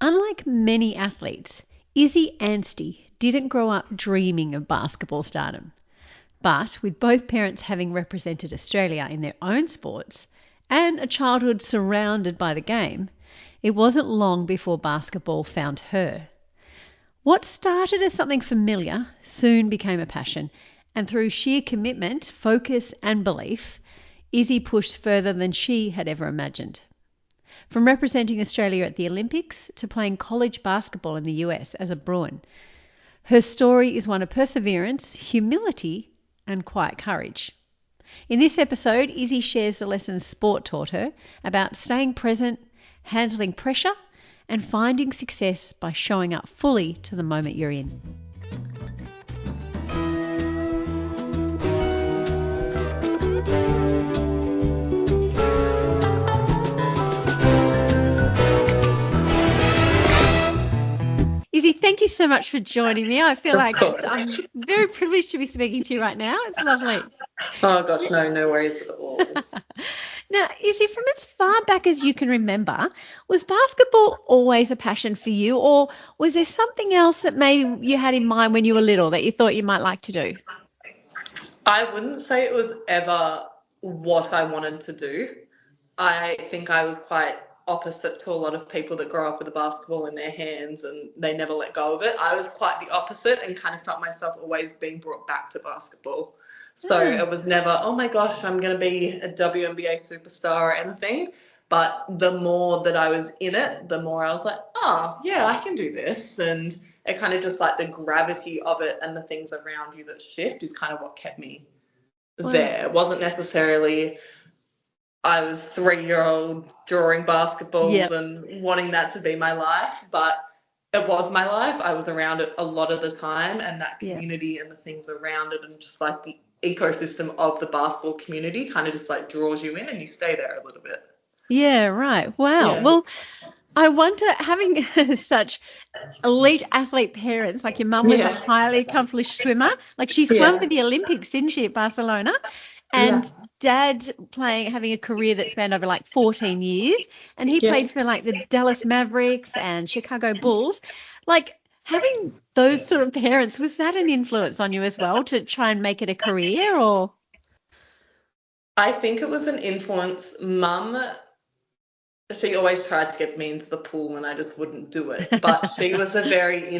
Unlike many athletes, Izzy Anstey didn't grow up dreaming of basketball stardom. But with both parents having represented Australia in their own sports and a childhood surrounded by the game, it wasn't long before basketball found her. What started as something familiar soon became a passion, and through sheer commitment, focus, and belief, Izzy pushed further than she had ever imagined. From representing Australia at the Olympics to playing college basketball in the US as a Bruin, her story is one of perseverance, humility, and quiet courage. In this episode, Izzy shares the lessons sport taught her about staying present, handling pressure, and finding success by showing up fully to the moment you're in. Izzy, thank you so much for joining me. I feel like I'm very privileged to be speaking to you right now. It's lovely. Oh, gosh, no worries at all. Now, Izzy, from as far back as you can remember, was basketball always a passion for you, or was there something else that maybe you had in mind when you were little that you thought you might like to do? I wouldn't say it was ever what I wanted to do. I think I was quite opposite to a lot of people that grow up with a basketball in their hands and they never let go of it. I was quite the opposite and kind of felt myself always being brought back to basketball. So it was never, oh my gosh, I'm going to be a WNBA superstar or anything. But the more that I was in it, the more I was like, oh, yeah, I can do this. And it kind of just like the gravity of it and the things around you that shift is kind of what kept me there. It wasn't necessarily I was 3-year-old drawing basketballs and wanting that to be my life, but it was my life. I was around it a lot of the time, and that community and the things around it and just like the ecosystem of the basketball community kind of just like draws you in and you stay there a little bit. Yeah, right. Wow. Yeah. Well, I wonder, having such elite athlete parents, like your mum was a highly accomplished swimmer, like she swam for the Olympics, didn't she, at Barcelona? And Dad having a career that spanned over like 14 years, and he played for like the Dallas Mavericks and Chicago Bulls. Like, having those sort of parents, was that an influence on you as well to try and make it a career, or? I think it was an influence. Mum, she always tried to get me into the pool and I just wouldn't do it. But she was very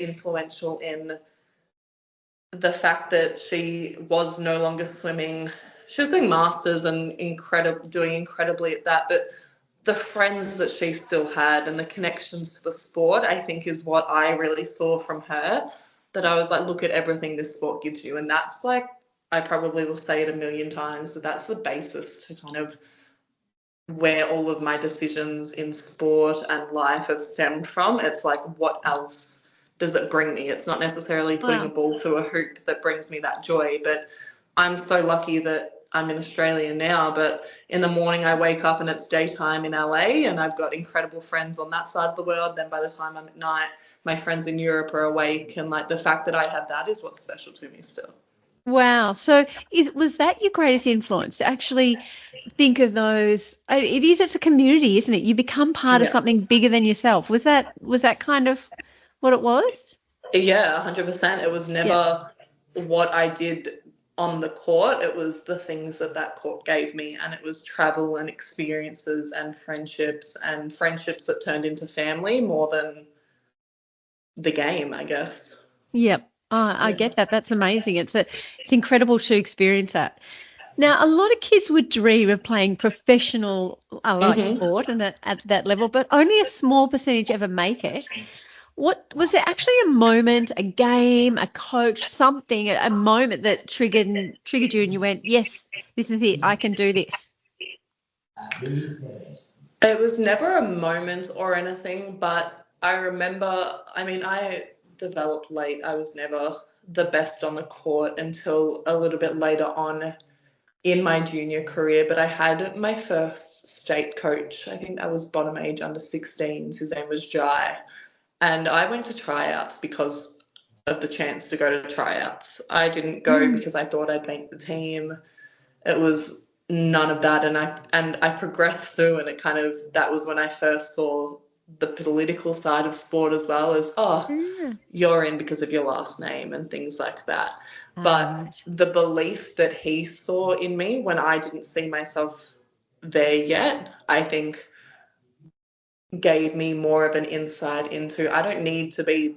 influential in the fact that she was no longer swimming. She was doing masters and doing incredibly at that, but the friends that she still had and the connections to the sport, I think, is what I really saw from her, that I was like, look at everything this sport gives you. And that's like, I probably will say it a million times, but that's the basis to kind of where all of my decisions in sport and life have stemmed from. It's like, what else does it bring me? It's not necessarily putting a ball through a hoop that brings me that joy, but I'm so lucky that I'm in Australia now, but in the morning I wake up and it's daytime in LA and I've got incredible friends on that side of the world. Then by the time I'm at night, my friends in Europe are awake, and like the fact that I have that is what's special to me still. Wow. So was that your greatest influence, to actually think of those? It's a community, isn't it? You become part of something bigger than yourself. Was that kind of what it was? Yeah, 100%. It was never what I did on the court. It was the things that court gave me, and it was travel and experiences and friendships that turned into family more than the game, I guess. Yep. I get that. That's amazing. It's incredible to experience that. Now, a lot of kids would dream of playing professional sport and at that level, but only a small percentage ever make it. What was there actually a moment, a game, a coach, something, a moment that triggered you and you went, yes, this is it, I can do this? It was never a moment or anything, but I remember, I developed late. I was never the best on the court until a little bit later on in my junior career, but I had my first state coach. I think that was bottom age under 16s. His name was Jai. And I went to tryouts because of the chance to go to tryouts. I didn't go because I thought I'd make the team. It was none of that. And I progressed through, and that was when I first saw the political side of sport as well as, Yeah. you're in because of your last name and things like that. But Right. the belief that he saw in me when I didn't see myself there yet, I think gave me more of an insight into I don't need to be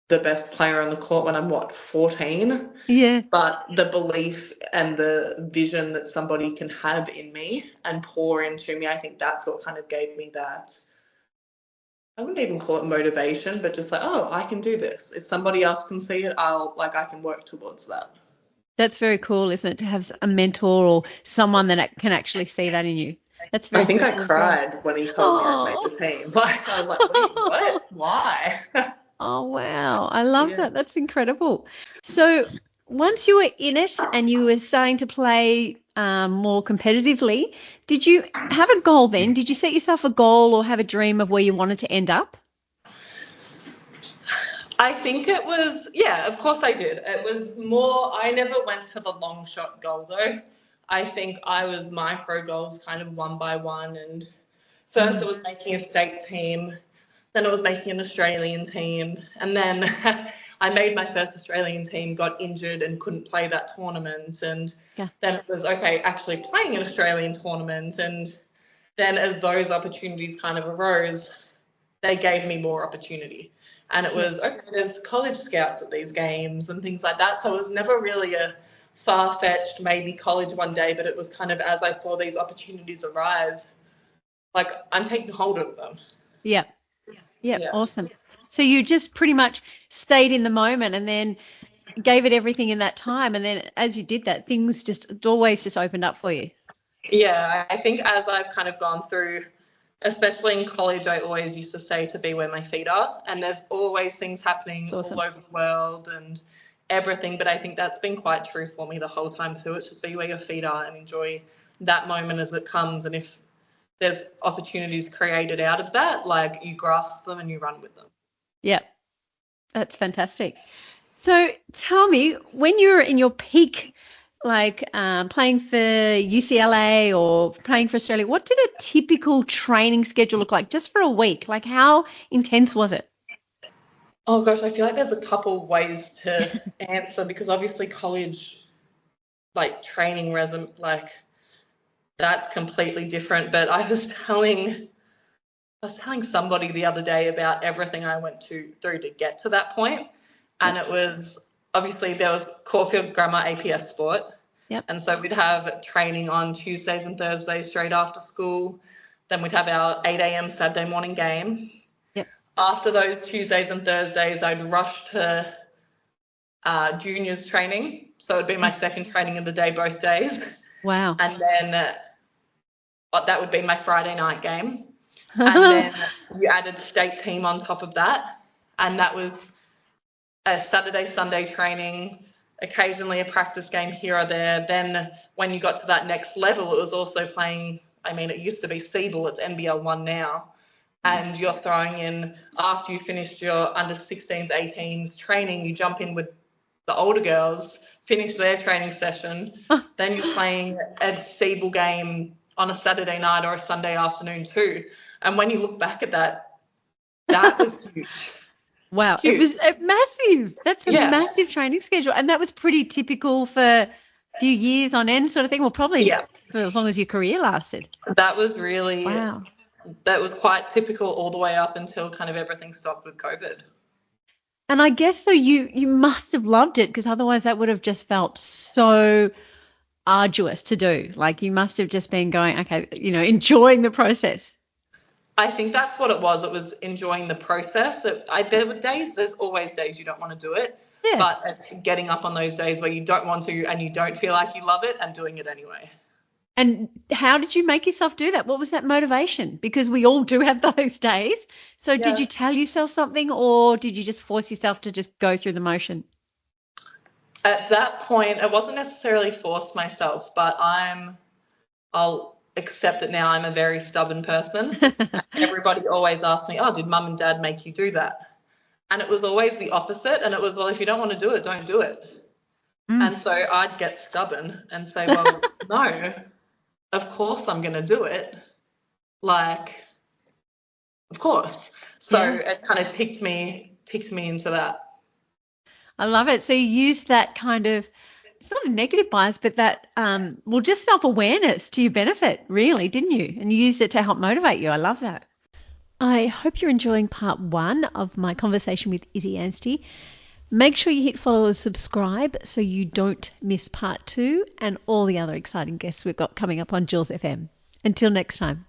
the best player on the court when I'm 14, Yeah. but the belief and the vision that somebody can have in me and pour into me, I think that's what kind of gave me that. I wouldn't even call it motivation, but just like, oh, I can do this. If somebody else can see it, I can work towards that. That's very cool, isn't it, to have a mentor or someone that can actually see that in you. That's I very think I special as well. cried when he told me I'd made Oh. the team. Like, I was like, what? Why? Oh, wow. I love Yeah. that. That's incredible. So once you were in it and you were starting to play more competitively, did you have a goal then? Did you set yourself a goal or have a dream of where you wanted to end up? I think it was, yeah, of course I did. It was more, I never went for the long shot goal though. I think I was micro goals kind of one by one. And first it was making a state team, then it was making an Australian team. And then I made my first Australian team, got injured and couldn't play that tournament. And Yeah. then it was, okay, actually playing an Australian tournament. And then as those opportunities kind of arose, they gave me more opportunity. And it Yeah. was, okay, there's college scouts at these games and things like that. So it was never really a far-fetched, maybe college one day, but it was kind of as I saw these opportunities arise, like I'm taking hold of them. Yeah. Yeah. Yeah. Awesome. So you just pretty much stayed in the moment and then gave it everything in that time. And then as you did that, things just, doorways just opened up for you. Yeah, I think as I've kind of gone through, especially in college, I always used to say to be where my feet are. And there's always things happening It's all awesome. over the world and everything. But I think that's been quite true for me the whole time too. It's just be where your feet are and enjoy that moment as it comes. And if there's opportunities created out of that, like you grasp them and you run with them. Yeah. That's fantastic. So tell me, when you were in your peak, like playing for UCLA or playing for Australia, what did a typical training schedule look like just for a week? Like how intense was it? Oh gosh, I feel like there's a couple ways to answer because obviously college like training resume like that's completely different. But I was telling somebody the other day about everything I went through to get to that point. And Yep, it was obviously there was Caulfield Grammar APS sport. yep, And so we'd have training on Tuesdays and Thursdays straight after school. Then we'd have our 8 a.m. Saturday morning game. yep. After those Tuesdays and Thursdays, I'd rush to juniors training. So it'd be my second training of the day both days. Wow. And then that would be my Friday night game. And then you added state team on top of that. And that was a Saturday, Sunday training, occasionally a practice game here or there. Then when you got to that next level, it was also playing, I mean, it used to be Siebel, it's NBL 1 now. And you're throwing in, after you finished your under 16s, 18s training, you jump in with the older girls, finish their training session. Then you're playing a Siebel game on a Saturday night or a Sunday afternoon too. And when you look back at that, that was huge. Wow. It Huge. was massive. That's a Yeah. massive training schedule. And that was pretty typical for a few years on end sort of thing. Well, probably Yeah. for as long as your career lasted. That was really, Wow. that was quite typical all the way up until kind of everything stopped with COVID. And I guess so you must have loved it because otherwise that would have just felt so arduous to do. Like you must have just been going, okay, enjoying the process. I think that's what it was. It was enjoying the process. There were days, there's always days you don't want to do it, Yeah. but it's getting up on those days where you don't want to and you don't feel like you love it and doing it anyway. And how did you make yourself do that? What was that motivation? Because we all do have those days. So did Yeah. you tell yourself something or did you just force yourself to just go through the motion? At that point, it wasn't necessarily force myself, but I'll accept it now. I'm a very stubborn person. Everybody always asks me, oh, did mum and dad make you do that? And it was always the opposite. And it was, well, if you don't want to do it, don't do it. And so I'd get stubborn and say, well, no, of course I'm going to do it. Like, of course. So Yeah. it kind of ticked me into that. I love it. So you use that kind of, it's not a negative bias, but that, well, just self-awareness to your benefit, really, didn't you? And you used it to help motivate you. I love that. I hope you're enjoying part 1 of my conversation with Izzy Anstey. Make sure you hit follow or subscribe so you don't miss part 2 and all the other exciting guests we've got coming up on Jules FM. Until next time.